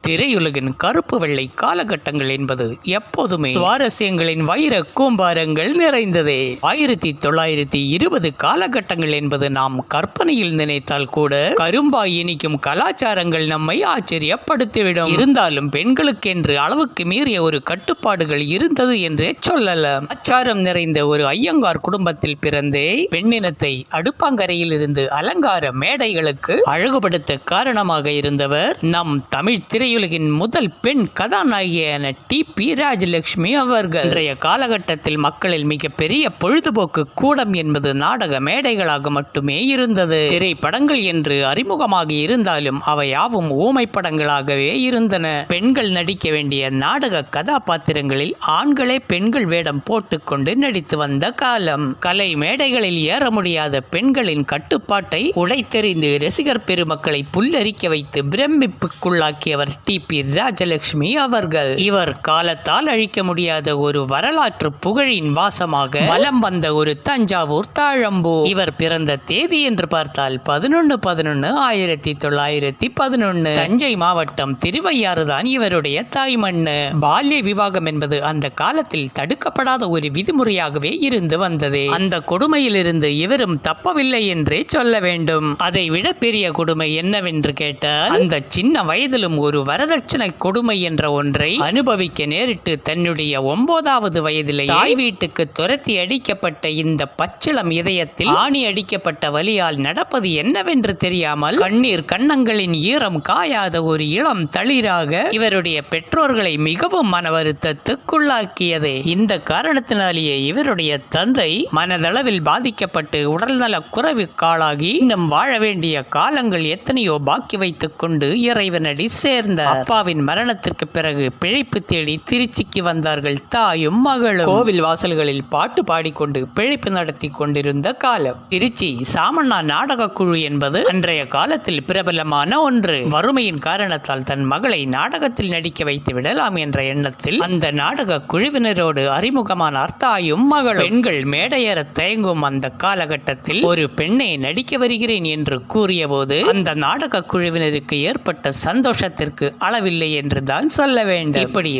திரையுலகின் கருப்பு வெள்ளை காலகட்டங்கள் என்பது எப்போதுமே சுவாரஸ்யங்களின் வைர கூம்பாரங்கள் நிறைந்ததே. 1920 காலகட்டங்கள் என்பது நாம் கற்பனையில் நினைத்தால் கூட கரும்பாய் இனிக்கும் கலாச்சாரங்கள் நம்மை ஆச்சரியப்படுத்திவிடும். இருந்தாலும் பெண்களுக்கென்று அளவுக்கு மீறிய ஒரு கட்டுப்பாடுகள் இருந்தது என்றே சொல்லலாம். ஆச்சாரம் நிறைந்த ஒரு ஐயங்கார் குடும்பத்தில் பிறந்தே பெண்ணினத்தை அடுப்பாங்கரையில் இருந்து அலங்கார மேடைகளுக்கு அழகுபடுத்த காரணமாக இருந்தவர் நம் தமிழ் திரையுலகின் முதல் பெண் கதாநாயகியான டி.பி. ராஜலட்சுமி அவர்கள். இன்றைய காலகட்டத்தில் மக்களில் மிகப்பெரிய பொழுதுபோக்கு கூடம் என்பது நாடக மேடைகளாக மட்டுமே இருந்தது. திரைப்படங்கள் என்று அறிமுகமாகி இருந்தாலும் அவை யாவும் ஊமை படங்களாகவே இருந்தன. பெண்கள் நடிக்க வேண்டிய நாடக கதாபாத்திரங்களில் ஆண்களே பெண்கள் வேடம் போட்டுக்கொண்டு நடித்து வந்த காலம். கலை மேடைகளில் ஏற முடியாத பெண்களின் கட்டுப்பாட்டை உடைத்தெறிந்து ரசிகர் பெருமக்களை புல்லரிக்க வைத்து பிரமிப்புக்குள்ளாக்கியவர் டி.பி. ராஜலட்சுமி அவர்கள். இவர் காலத்தால் அழிக்க முடியாத ஒரு வரலாற்று புகழின் வாசமாக வலம் வந்த ஒரு தஞ்சாவூர் தாழம்பூ. இவர் பிறந்த தேதி என்று பார்த்தால் 11/11/1911. தஞ்சை மாவட்டம் திருவையாறு தான் இவருடைய தாய்மண்ணு. பால்ய விவாகம் என்பது அந்த காலத்தில் தடுக்கப்படாத ஒரு விதிமுறையாகவே இருந்து வந்தது. அந்த கொடுமையிலிருந்து இவரும் தப்பவில்லை என்றே சொல்ல வேண்டும். அதை விட பெரிய கொடுமை என்னவென்று கேட்டால், அந்த சின்ன வயதிலும் ஒரு வரதட்சணை கொடுமை என்ற ஒன்றை அனுபவிக்க நேரிட்டு தன்னுடைய 9வது வயதிலே தாய் வீட்டுக்கு துரத்தி அடிக்கப்பட்ட இந்த பச்சிளம் இதயத்தில் ஆணி அடிக்கப்பட்ட வலியால் நடப்பது என்னவென்று தெரியாமல் கண்ணீர் கண்ணங்களின் ஈரம் காயாத ஒரு இளம் தளிராக இவருடைய பெற்றோர்களை மிகவும் மன வருத்தத்துக்குள்ளாக்கியது. இந்த காரணத்தினாலேயே இவருடைய தந்தை மனதளவில் பாதிக்கப்பட்டு உடல்நல குறைவுக்காளாகி இன்னும் வாழ வேண்டிய காலங்கள் எத்தனையோ பாக்கி வைத்துக் கொண்டு இறைவனடி சேர்ந்தார். அப்பாவின் மரணத்திற்கு பிறகு பிழைப்பு தேடி திருச்சிக்கு வந்தார்கள் தாயும் மகளும். கோவில் வாசல்களில் பாட்டு பாடிக்கொண்டு பிழைப்பு நடத்தி கொண்டிருந்த காலம். திருச்சி சாமண்ணா நாடக குழு என்பது அன்றைய காலத்தில் பிரபலமான ஒன்று. வறுமையின் காரணத்தால் தன் மகளை நாடகத்தில் நடிக்க வைத்து விடலாம் என்ற எண்ணத்தில் அந்த நாடக குழுவினரோடு அறிமுகமானார் தாயும் மகளும். பெண்கள் மேடையேற தயங்கும் அந்த காலகட்டத்தில் ஒரு பெண்ணை நடிக்க வருகிறேன் என்று கூறிய போது அந்த நாடக குழுவினருக்கு ஏற்பட்ட சந்தோஷத்திற்கு அளவில்லை என்று தான் சொல்ல வேண்டும். இப்படி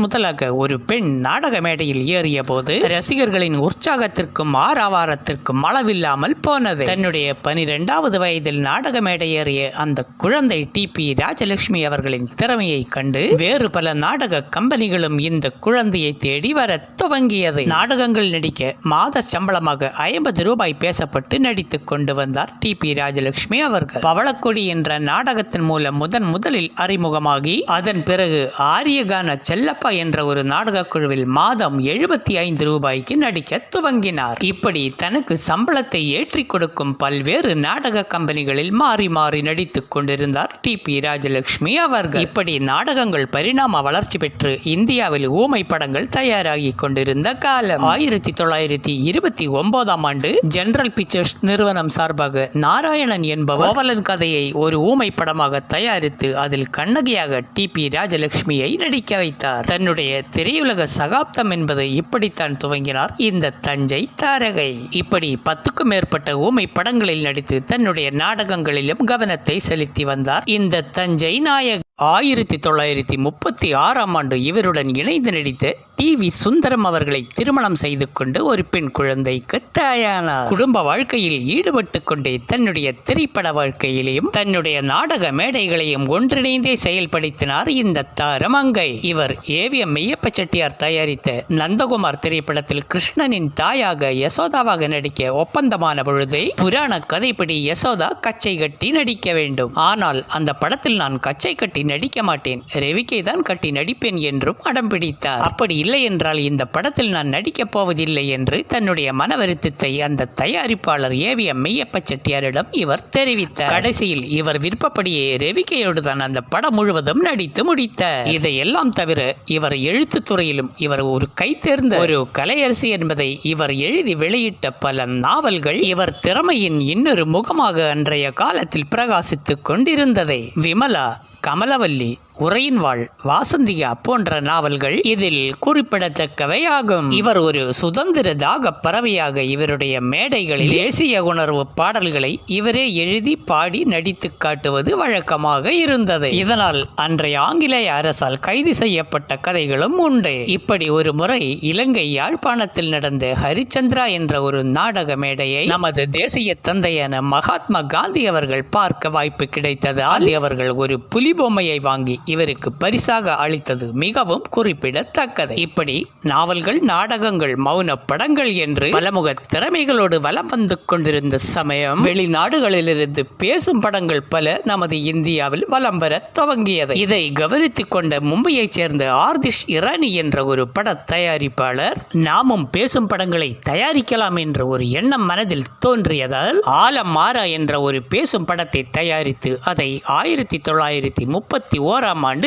முதலாக ஒரு பெண் நாடக மேடையில் ஏறிய போது ரசிகர்களின் உற்சாகத்திற்கும் ஆரவாரத்திற்கும் அளவில்லாமல் போனது. தன்னுடைய 12வது வயதில் நாடக மேடை ஏறிய அந்த குழந்தை டி.பி. ராஜலட்சுமி அவர்களின் திறமையை கண்டு வேறு பல நாடக கம்பெனிகளும் இந்த குழந்தையை தேடி வர துவங்கியது. நாடகங்கள் நடிக்க மாத சம்பளமாக 50 ரூபாய் பேசப்பட்டு நடித்துக் கொண்டு வந்தார் டி.பி. ராஜலட்சுமி அவர்கள். பவளக்கொடி என்ற நாடகத்தின் மூலம் முதலில் அறிமுகமாகி அதன் பிறகு ஆரியகான செல்லப்பா என்ற ஒரு நாடக குழுவில் மாதம் 75 ரூபாய்க்கு நடிக்க துவங்கினார். இப்படி தனக்கு சம்பளத்தை ஏற்றி கொடுக்கும் பல்வேறு நாடக கம்பெனிகளில் மாறி மாறி நடித்துக் கொண்டிருந்தார் டி.பி. ராஜலட்சுமி அவர்கள். இப்படி நாடகங்கள் பரிணாம வளர்ச்சி பெற்று இந்தியாவில் ஊமை படங்கள் தயாராகி கொண்டிருந்த காலம். 1929ஆம் ஆண்டு ஜெனரல் பிக்சர்ஸ் நிறுவனம் சார்பாக நாராயணன் என்பவர் கோவலன் கதையை ஒரு ஊமை படமாக தயாரித்து அதில் கண்ணகியாக டி.பி. ராஜலட்சுமியை நடிக்க வைத்தார். தன்னுடைய திரையுலக சகாப்தம் என்பதை இப்படித்தான் துவங்கினார் இந்த தஞ்சை தாரகை. இப்படி 10க்கும் மேற்பட்ட ஊமை படங்களில் நடித்து தன்னுடைய நாடகங்களிலும் கவனத்தை செலுத்தி வந்தார் இந்த தஞ்சை நாயகி. 1936ஆம் ஆண்டு இவருடன் இணைந்து நடித்த டி.வி. சுந்தரம் அவர்களை திருமணம் செய்து கொண்டு ஒரு பெண் குழந்தைக்கு தாயானார். குடும்ப வாழ்க்கையில் ஈடுபட்டு கொண்டே தன்னுடைய திரைப்பட வாழ்க்கையிலையும் தன்னுடைய நாடக மேடைகளையும் ஒன்றிணைந்தே செயல்படுத்தினார் இந்த தாரமங்கை. இவர் ஏவிஎம் மெய்யப்ப செட்டியார் தயாரித்த நந்தகுமார் திரைப்படத்தில் கிருஷ்ணனின் தாயாக யசோதாவாக நடிக்க ஒப்பந்தமான பொழுதே புராண கதைப்படி யசோதா கச்சை கட்டி நடிக்க வேண்டும். ஆனால் அந்த படத்தில் நான் கச்சை கட்டி நடிக்க மாட்டேன், ரவிக்கை தான் கட்டி நடிப்பேன் என்றும் அடம் பிடித்தார். அப்படி இல்லை என்றால் இந்த படத்தில் நான் நடிக்கப் போவதில்லை என்று தன்னுடைய மன வருத்தத்தை அந்த தயாரிப்பாளர் ஏவிஎம் மெய்யப்ப செட்டியாரிடம் இவர் தெரிவித்தார். கடைசியில் இவர் விருப்பப்படியே ரவிக்கையோடு தான் அந்த படம் முழுவதும் நடித்து முடித்தார். இதையெல்லாம் தவிர இவர் எழுத்து துறையிலும் இவர் ஒரு கைதேர்ந்த ஒரு கலையரசி என்பதை இவர் எழுதி வெளியிட்ட பல நாவல்கள் இவர் திறமையின் இன்னொரு முகமாக அன்றைய காலத்தில் பிரகாசித்துக் கொண்டிருந்ததை விமலா, கமலவல்லி, உறையின் வாழ், வாசந்தியா போன்ற நாவல்கள் இதில் குறிப்பிடத்தக்கவை ஆகும். இவர் ஒரு சுதந்திர தாக பறவையாக இவருடைய மேடைகளில் தேசிய உணர்வு பாடல்களை இவரே எழுதி பாடி நடித்து காட்டுவது வழக்கமாக இருந்தது. இதனால் அன்றைய ஆங்கிலேய அரசால் கைது செய்யப்பட்ட கதைகளும் உண்டு. இப்படி ஒரு முறை இலங்கை யாழ்ப்பாணத்தில் நடந்த ஹரிச்சந்திரா என்ற ஒரு நாடக மேடையை நமது தேசிய தந்தையான மகாத்மா காந்தி அவர்கள் பார்க்க வாய்ப்பு கிடைத்ததால் அவர்கள் ஒரு புலி பொம்மையை வாங்கி இவருக்கு பரிசாக அளித்தது மிகவும் குறிப்பிடத்தக்கது. இப்படி நாவல்கள், நாடகங்கள், மௌன படங்கள் என்று பலமுக திறமைகளோடு வலம் வந்து கொண்டிருந்த சமயம் வெளிநாடுகளிலிருந்து பேசும் படங்கள் பல நமது இந்தியாவில் வலம் வர துவங்கியது. இதை கவனித்துக் கொண்ட மும்பையைச் சேர்ந்த ஆர்திஷ் இரானி என்ற ஒரு பட தயாரிப்பாளர் நாமும் பேசும் படங்களை தயாரிக்கலாம் என்ற ஒரு எண்ணம் மனதில் தோன்றியதால் ஆலம் மாறா என்ற ஒரு பேசும் படத்தை தயாரித்து அதை 1931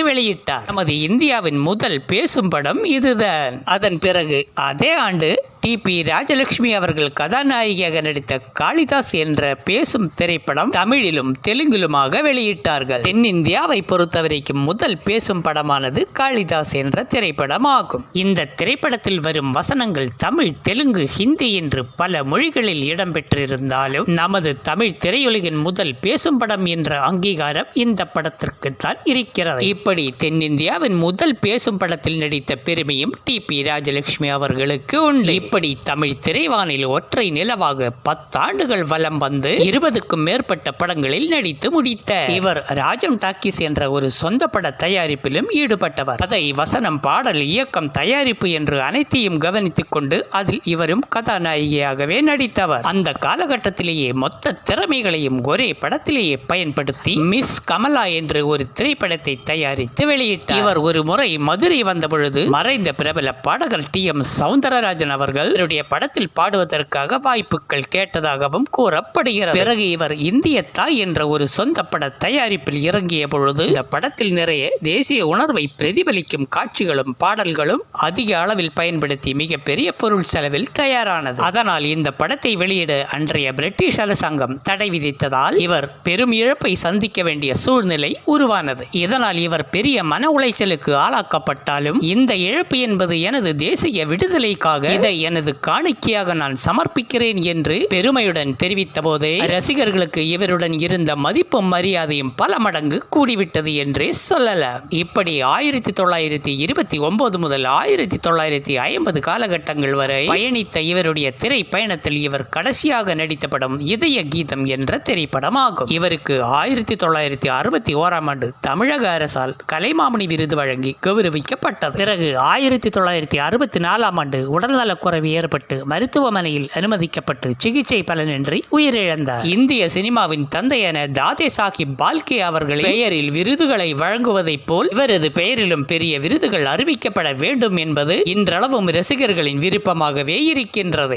வெளியிட்டார். நமது இந்தியாவின் முதல் பேசும் படம் இதுதான். அதன் பிறகு அதே ஆண்டு டி.பி. ராஜலட்சுமி அவர்கள் கதாநாயகியாக நடித்த காளிதாஸ் என்ற பேசும் திரைப்படம் தமிழிலும் தெலுங்கிலுமாக வெளியிட்டார்கள். தென்னிந்தியாவை பொறுத்தவரைக்கும் முதல் பேசும் படமானது காளிதாஸ் என்ற திரைப்படம் ஆகும். இந்த திரைப்படத்தில் வரும் வசனங்கள் தமிழ், தெலுங்கு, ஹிந்தி என்று பல மொழிகளில் இடம்பெற்றிருந்தாலும் நமது தமிழ் திரையுலகின் முதல் பேசும் படம் என்ற அங்கீகாரம் இந்த படத்திற்கு தான் இருக்கிறது. இப்படி தென்னிந்தியாவின் முதல் பேசும் படத்தில் நடித்த பெருமையும் டி.பி. ராஜலட்சுமி அவர்களுக்கு உண்டு. இப்படி தமிழ் திரைவானில் ஒற்றை நிலவாக 10 ஆண்டுகள் வலம் வந்து 20க்கும் மேற்பட்ட படங்களில் நடித்து முடித்த இவர் ராஜம் டாக்கீஸ் என்ற ஒரு சொந்த பட தயாரிப்பிலும் ஈடுபட்டவர். கதை, வசனம், பாடல், இயக்கம், தயாரிப்பு என்று அனைத்தையும் கவனித்துக் கொண்டு அதில் இவரும் கதாநாயகியாகவே நடித்தவர். அந்த காலகட்டத்திலேயே மொத்த திறமைகளையும் ஒரே படத்திலேயே பயன்படுத்தி மிஸ் கமலா என்று ஒரு திரைப்படத்தை தயாரித்து வெளியிட்டார். இவர் ஒரு முறை மதுரை வந்த பொழுது மறைந்த பிரபல பாடகர் டி.எம். சௌந்தரராஜன் அவர்கள் இவருடைய படத்தில் பாடுவதற்காக வாய்ப்புகள் கேட்டதாகவும் கூறப்படுகிறது. பிறகு இவர் இந்திய தாய் என்ற ஒரு சொந்த பட தயாரிப்பில் இறங்கிய பொழுது இந்த படத்தில் நிறைய தேசிய உணர்வை பிரதிபலிக்கும் காட்சிகளும் பாடல்களும் அதிக அளவில் பயன்படுத்தி மிகப்பெரிய பொருள் செலவில் தயாரானது. அதனால் இந்த படத்தை வெளியிட அன்றைய பிரிட்டிஷ் அரசாங்கம் தடை விதித்ததால் இவர் பெரும் இழப்பை சந்திக்க வேண்டிய சூழ்நிலை உருவானது. இதனால் இவர் பெரிய மன உளைச்சலுக்கு ஆளாக்கப்பட்டாலும் இந்த இழப்பு என்பது எனது தேசிய விடுதலைக்காக, இதை எனது காணிக்கையாக நான் சமர்ப்பிக்கிறேன் என்று பெருமையுடன் தெரிவித்த போதே ரசிகர்களுக்கு இவருடன் இருந்த மதிப்பும் மரியாதையும் பல மடங்கு கூடிவிட்டது என்றே சொல்லலாம். இப்படி 1929 முதல் 1950 காலகட்டங்கள் வரை பயணித்த இவருடைய திரை பயணத்தில் இவர் கடைசியாக நடித்த படம் இதய கீதம் என்ற திரைப்படம் ஆகும். இவருக்கு 1961 தமிழக அரசால் கலைமாமணி விருது வழங்கி கௌரவிக்கப்பட்டது. பிறகு 1964 உடல்நலக் குறைவு ஏற்பட்டு மருத்துவமனையில் அனுமதிக்கப்பட்டு சிகிச்சை பலனின்றி உயிரிழந்தார். இந்திய சினிமாவின் தந்தையான தாதே சாஹிப் பால்கே அவர்களின் பெயரில் விருதுகளை வழங்குவதைப் போல் இவரது பெயரிலும் பெரிய விருதுகள் அறிவிக்கப்பட வேண்டும் என்பது இன்றளவும் ரசிகர்களின் விருப்பமாகவே இருக்கின்றது.